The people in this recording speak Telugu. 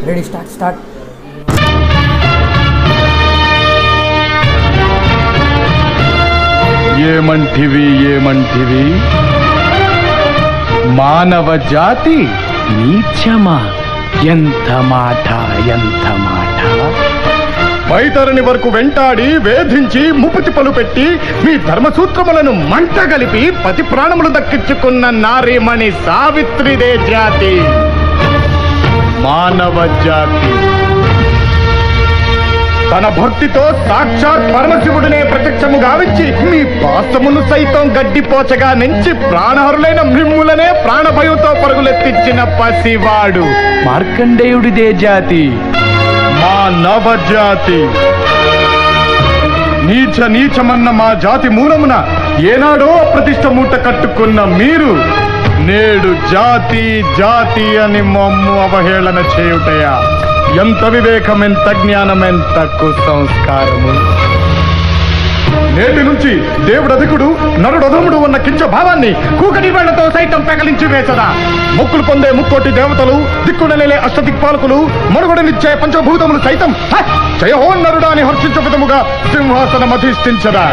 Ready start. ఏమంటివి మానవ జాతి నీచమా? ఎంత మాట వైతరుని వరకు వెంటాడి వేధించి ముప్పు తిప్పలు పెట్టి మీ ధర్మసూత్రములను మంట గలిపి పతి ప్రాణములు దక్కించుకున్న నారీమణి సావిత్రిదే జాతి, మానవ జాతి. తన భక్తితో సాక్షాత్ పరమశివుడినే ప్రత్యక్షము గావించి మీ పాసమును సైతం గడ్డిపోచగా నుంచి ప్రాణహరులైన మిమ్ములనే ప్రాణభయంతో పరుగులెత్తించిన పసివాడు మార్కండేయుడిదే జాతి, మానవ జాతి. నీచమన్న మా జాతి మూలమున ఏనాడో ప్రతిష్ట మూట కట్టుకున్న మీరు నేడు జాతి అని మమ్ము అవహేళన చేయుటయా? ఎంత వివేకం, ఎంత జ్ఞానం, ఎంత కుసంస్కారము! నేటి నుంచి దేవుడు అధికుడు నరుడు అధముడు ఉన్న కించ భావాన్ని కూకటి వేళ్లతో సైతం పెకలించి వేసదా? మొక్కులు పొందే ముక్కోటి దేవతలు, దిక్కునలే అష్టదిక్పాలకులు, మనుగడనిచ్చే పంచభూతములు సైతం జయహో నరుడా అని హర్షించ విధముగా సింహాసనం అధిష్ఠించదా?